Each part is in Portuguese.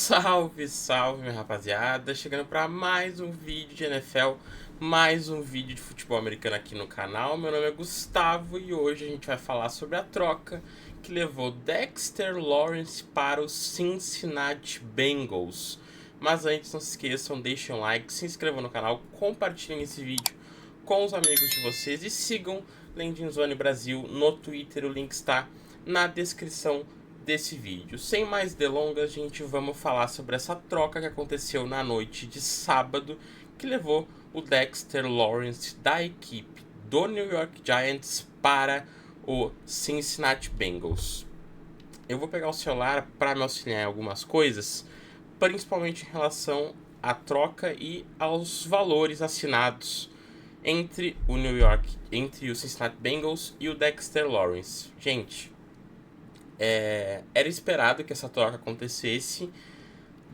Salve, salve, minha rapaziada! Chegando para mais um vídeo de NFL, mais um vídeo de futebol americano aqui no canal. Meu nome é Gustavo e hoje a gente vai falar sobre a troca que levou Dexter Lawrence para os Cincinnati Bengals. Mas antes, não se esqueçam, deixem um like, se inscrevam no canal, compartilhem esse vídeo com os amigos de vocês e sigam Landing Zone Brasil no Twitter. O link está na descrição desse vídeo. Sem mais delongas, gente, vamos falar sobre essa troca que aconteceu na noite de sábado, que levou o Dexter Lawrence da equipe do New York Giants para o Cincinnati Bengals. Eu vou pegar o celular para me auxiliar em algumas coisas, principalmente em relação à troca e aos valores assinados entre o Cincinnati Bengals e o Dexter Lawrence. Gente, era esperado que essa troca acontecesse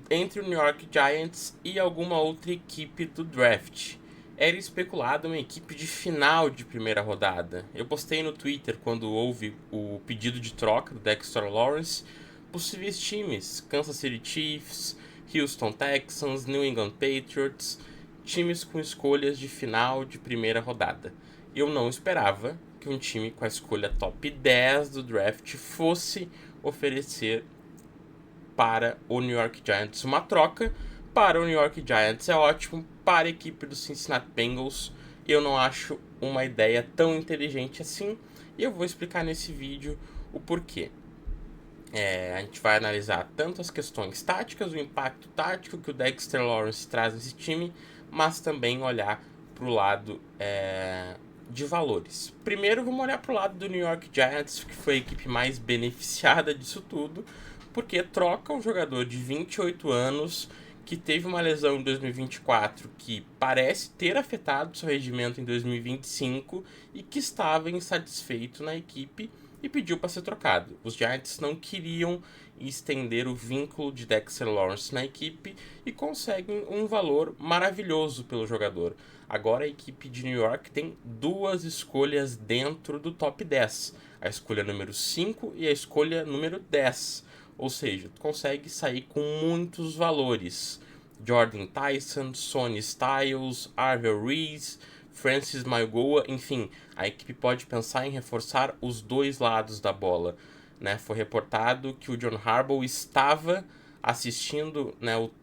entre o New York Giants e alguma outra equipe do draft. Era especulado uma equipe de final de primeira rodada. Eu postei no Twitter quando houve o pedido de troca do Dexter Lawrence possíveis times: Kansas City Chiefs, Houston Texans, New England Patriots, times com escolhas de final de primeira rodada. Eu não esperava que um time com a escolha top 10 do draft fosse oferecer para o New York Giants uma troca. Para o New York Giants é ótimo, para a equipe do Cincinnati Bengals eu não acho uma ideia tão inteligente assim, e eu vou explicar nesse vídeo o porquê. A gente vai analisar tanto as questões táticas, o impacto tático que o Dexter Lawrence traz nesse time, mas também olhar para o lado de valores. Primeiro vamos olhar para o lado do New York Giants, que foi a equipe mais beneficiada disso tudo, porque troca um jogador de 28 anos que teve uma lesão em 2024 que parece ter afetado seu rendimento em 2025 e que estava insatisfeito na equipe e pediu para ser trocado. Os Giants não queriam estender o vínculo de Dexter Lawrence na equipe e conseguem um valor maravilhoso pelo jogador. Agora a equipe de New York tem duas escolhas dentro do top 10. A escolha número 5 e a escolha número 10. Ou seja, tu consegue sair com muitos valores. Jordan Tyson, Sonny Styles, Arvel Reese, Francis Mauigoa, enfim, a equipe pode pensar em reforçar os dois lados da bola. Foi reportado que o John Harbaugh estava assistindo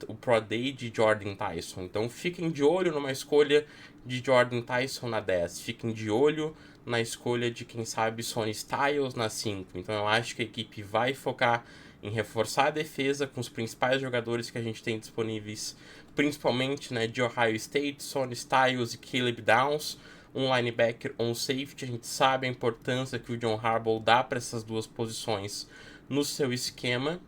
o Pro Day de Jordan Tyson. Então fiquem de olho numa escolha de Jordan Tyson na 10. Fiquem de olho na escolha de, quem sabe, Sonny Styles na 5. Então eu acho que a equipe vai focar em reforçar a defesa com os principais jogadores que a gente tem disponíveis, principalmente de Ohio State, Sonny Styles e Caleb Downs, um linebacker ou um safety. A gente sabe a importância que o John Harbaugh dá para essas duas posições no seu esquema,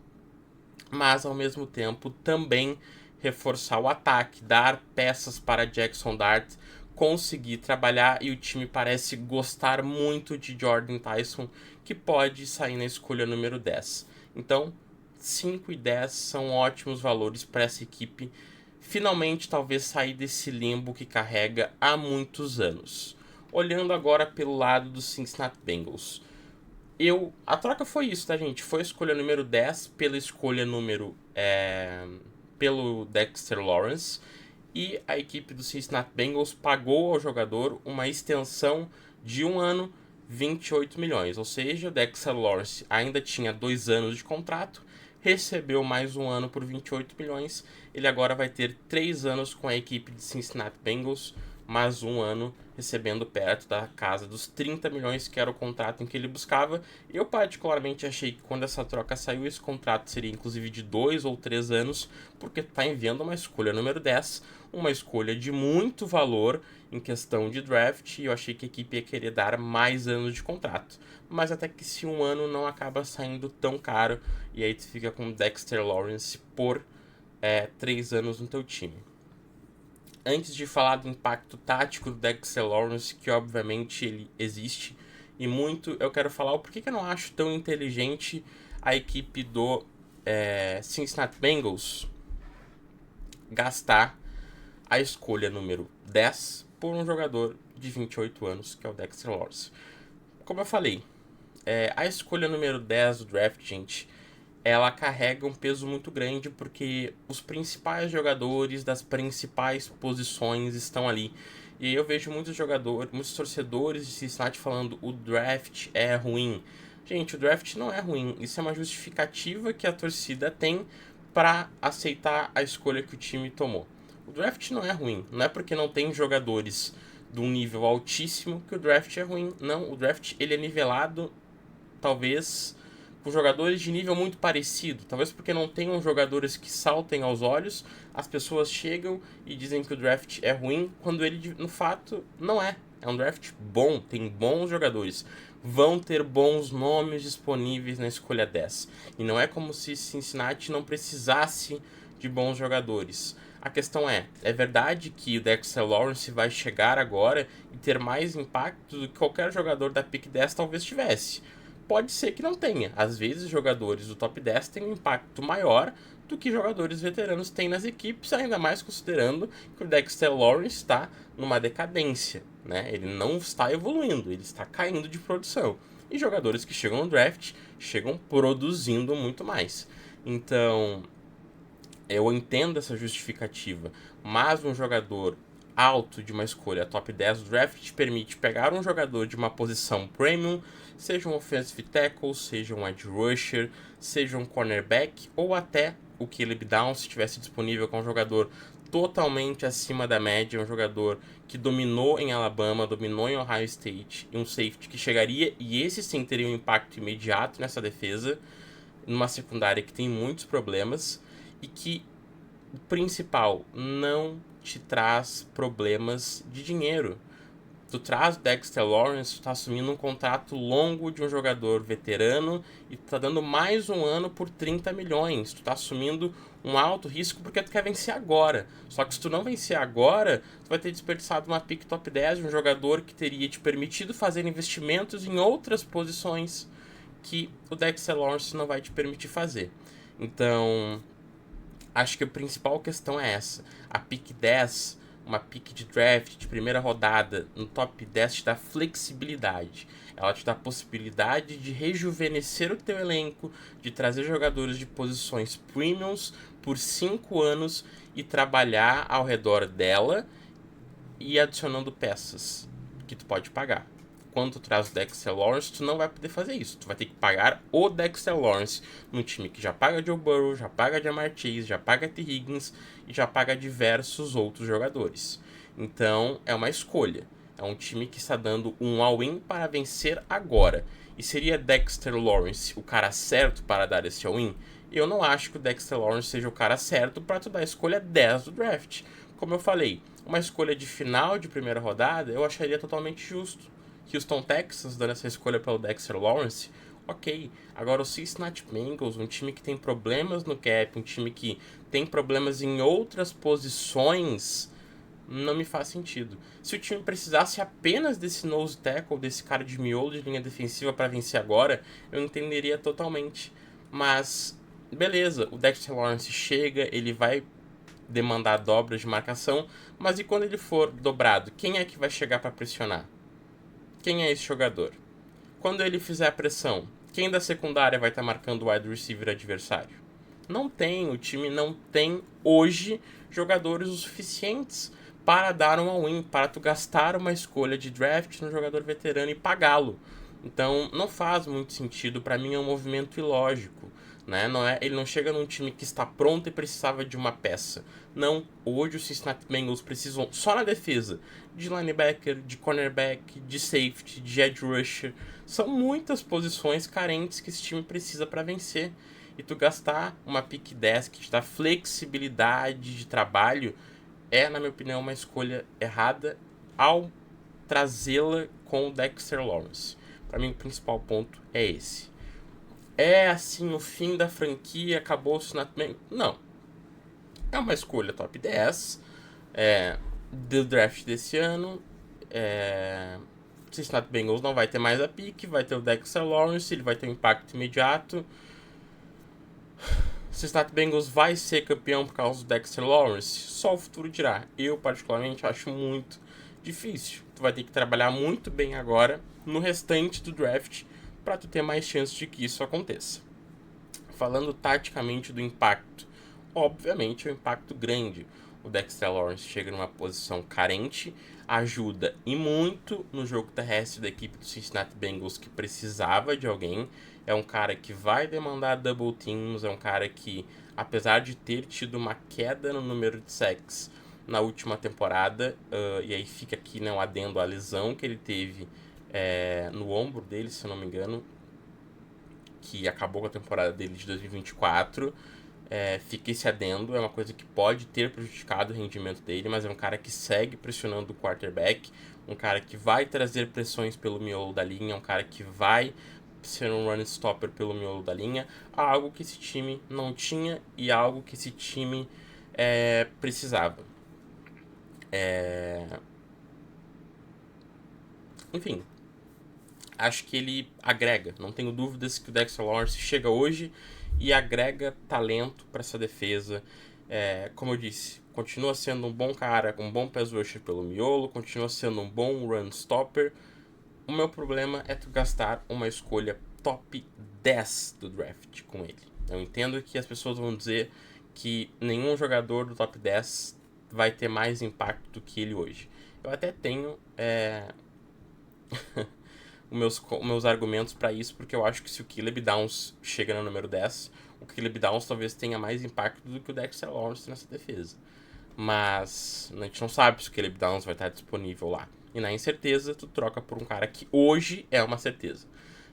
mas ao mesmo tempo também reforçar o ataque, dar peças para Jackson Dart conseguir trabalhar, e o time parece gostar muito de Jordan Tyson, que pode sair na escolha número 10. Então, 5 e 10 são ótimos valores para essa equipe finalmente talvez sair desse limbo que carrega há muitos anos. Olhando agora pelo lado dos Cincinnati Bengals. A troca foi isso, tá, gente? Foi a escolha número 10 pela escolha pelo Dexter Lawrence. E a equipe do Cincinnati Bengals pagou ao jogador uma extensão de 1 ano, 28 milhões. Ou seja, o Dexter Lawrence ainda tinha 2 anos de contrato, recebeu mais 1 ano por 28 milhões. Ele agora vai ter 3 anos com a equipe de Cincinnati Bengals, mais 1 ano recebendo perto da casa dos 30 milhões, que era o contrato em que ele buscava. Eu particularmente achei que quando essa troca saiu, esse contrato seria inclusive de 2 ou 3 anos, porque está enviando uma escolha número 10, uma escolha de muito valor em questão de draft, e eu achei que a equipe ia querer dar mais anos de contrato. Mas até que se 1 ano não acaba saindo tão caro, e aí tu fica com Dexter Lawrence por 3 anos no teu time. Antes de falar do impacto tático do Dexter Lawrence, que obviamente ele existe e muito, eu quero falar o porquê que eu não acho tão inteligente a equipe do Cincinnati Bengals gastar a escolha número 10 por um jogador de 28 anos, que é o Dexter Lawrence. Como eu falei, a escolha número 10 do draft, gente, ela carrega um peso muito grande porque os principais jogadores das principais posições estão ali. E aí eu vejo muitos jogadores, muitos torcedores de Cincinnati falando o draft é ruim. Gente, o draft não é ruim. Isso é uma justificativa que a torcida tem para aceitar a escolha que o time tomou. O draft não é ruim. Não é porque não tem jogadores de um nível altíssimo que o draft é ruim. Não, o draft ele é nivelado, talvez, com jogadores de nível muito parecido. Talvez porque não tenham jogadores que saltem aos olhos, as pessoas chegam e dizem que o draft é ruim, quando ele, no fato, não é. É um draft bom, tem bons jogadores. Vão ter bons nomes disponíveis na escolha 10. E não é como se Cincinnati não precisasse de bons jogadores. A questão é verdade que o Dexter Lawrence vai chegar agora e ter mais impacto do que qualquer jogador da pick 10 talvez tivesse? Pode ser que não tenha. Às vezes, jogadores do top 10 têm um impacto maior do que jogadores veteranos têm nas equipes, ainda mais considerando que o Dexter Lawrence está numa decadência, né? Ele não está evoluindo, ele está caindo de produção. E jogadores que chegam no draft chegam produzindo muito mais. Então, eu entendo essa justificativa, mas um jogador alto de uma escolha top 10 do draft te permite pegar um jogador de uma posição premium, seja um offensive tackle, seja um edge rusher, seja um cornerback, ou até o Caleb Downs, se estivesse disponível, com um jogador totalmente acima da média, um jogador que dominou em Alabama, dominou em Ohio State, e um safety que chegaria, e esse sim teria um impacto imediato nessa defesa, numa secundária que tem muitos problemas, e que, o principal, não te traz problemas de dinheiro. Tu traz o Dexter Lawrence, tu tá assumindo um contrato longo de um jogador veterano e tu tá dando mais um ano por 30 milhões. Tu tá assumindo um alto risco porque tu quer vencer agora. Só que se tu não vencer agora, tu vai ter desperdiçado uma pick top 10 de um jogador que teria te permitido fazer investimentos em outras posições que o Dexter Lawrence não vai te permitir fazer. Então, acho que a principal questão é essa. A pick 10, uma pick de draft de primeira rodada no top 10 te dá flexibilidade. Ela te dá a possibilidade de rejuvenescer o teu elenco, de trazer jogadores de posições premiums por 5 anos e trabalhar ao redor dela e adicionando peças que tu pode pagar. Quando tu traz o Dexter Lawrence, tu não vai poder fazer isso. Tu vai ter que pagar o Dexter Lawrence no time que já paga Joe Burrow, já paga Ja'Marr Chase, já paga T. Higgins e já paga diversos outros jogadores. Então, é uma escolha. É um time que está dando um all-in para vencer agora. E seria Dexter Lawrence o cara certo para dar esse all-in? Eu não acho que o Dexter Lawrence seja o cara certo para tu dar a escolha 10 do draft. Como eu falei, uma escolha de final de primeira rodada eu acharia totalmente justo. Houston Texans dando essa escolha pelo Dexter Lawrence, ok. Agora o Cincinnati Bengals, um time que tem problemas no cap, um time que tem problemas em outras posições, não me faz sentido. Se o time precisasse apenas desse nose tackle, desse cara de miolo de linha defensiva para vencer agora, eu entenderia totalmente. Mas, beleza, o Dexter Lawrence chega, ele vai demandar dobras de marcação, mas e quando ele for dobrado, quem é que vai chegar para pressionar? Quem é esse jogador? Quando ele fizer a pressão, quem da secundária vai estar marcando o wide receiver adversário? Não tem, o time não tem hoje jogadores o suficientes para dar um all-in, para tu gastar uma escolha de draft no jogador veterano e pagá-lo. Então não faz muito sentido, para mim é um movimento ilógico. Né? Ele não chega num time que está pronto e precisava de uma peça. Não, hoje os Cincinnati Bengals precisam só na defesa de linebacker, de cornerback, de safety, de edge rusher. São muitas posições carentes que esse time precisa para vencer. E tu gastar uma pick 10 que te dá flexibilidade de trabalho é, na minha opinião, uma escolha errada ao trazê-la com o Dexter Lawrence. Para mim, o principal ponto é esse. É assim o fim da franquia, acabou o Cincinnati Bengals? Não. É uma escolha top 10 do draft desse ano. O Cincinnati Bengals não vai ter mais a pick, vai ter o Dexter Lawrence, ele vai ter um impacto imediato. O Cincinnati Bengals vai ser campeão por causa do Dexter Lawrence? Só o futuro dirá. Eu, particularmente, acho muito difícil. Tu vai ter que trabalhar muito bem agora no restante do draft para tu ter mais chance de que isso aconteça. Falando taticamente do impacto, obviamente é um impacto grande. O Dexter Lawrence chega numa posição carente, ajuda e muito no jogo terrestre da equipe do Cincinnati Bengals, que precisava de alguém. É um cara que vai demandar double teams, é um cara que, apesar de ter tido uma queda no número de sacks na última temporada, e aí fica aqui, né, um adendo à lesão que ele teve no ombro dele, se eu não me engano, que acabou com a temporada dele de 2024. Fica esse adendo, é uma coisa que pode ter prejudicado o rendimento dele, mas é um cara que segue pressionando o quarterback, um cara que vai trazer pressões pelo miolo da linha, um cara que vai ser um run stopper pelo miolo da linha, algo que esse time não tinha e algo que esse time precisava. Enfim, acho que ele agrega. Não tenho dúvidas que o Dexter Lawrence chega hoje e agrega talento para essa defesa. Como eu disse, continua sendo um bom cara, um bom pass rusher pelo miolo, continua sendo um bom run stopper. O meu problema é tu gastar uma escolha top 10 do draft com ele. Eu entendo que as pessoas vão dizer que nenhum jogador do top 10 vai ter mais impacto do que ele hoje. Eu até tenho os meus argumentos para isso, porque eu acho que se o Caleb Downs chega no número 10, o Caleb Downs talvez tenha mais impacto do que o Dexter Lawrence nessa defesa. Mas a gente não sabe se o Caleb Downs vai estar disponível lá. E na incerteza, tu troca por um cara que hoje é uma certeza.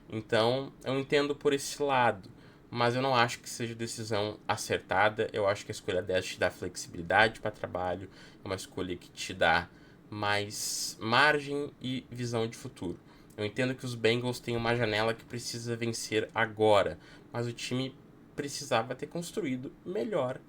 Então, eu entendo por esse lado, mas eu não acho que seja decisão acertada. Eu acho que a escolha 10 te dá flexibilidade para trabalho, é uma escolha que te dá mais margem e visão de futuro. Eu entendo que os Bengals têm uma janela que precisa vencer agora, mas o time precisava ter construído melhor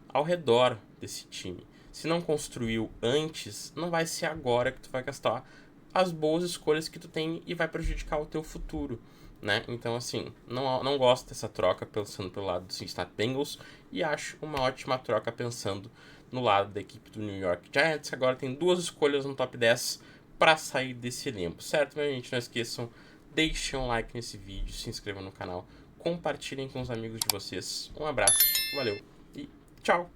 ao redor desse time. Se não construiu antes, não vai ser agora que tu vai gastar as boas escolhas que tu tem e vai prejudicar o teu futuro, né? Então, assim, não gosto dessa troca pensando pelo lado do Cincinnati Bengals e acho uma ótima troca pensando no lado da equipe do New York Giants. Agora tem 2 escolhas no top 10 para sair desse limbo, certo, minha gente? Não esqueçam, deixem um like nesse vídeo, se inscrevam no canal, compartilhem com os amigos de vocês. Um abraço, valeu e tchau!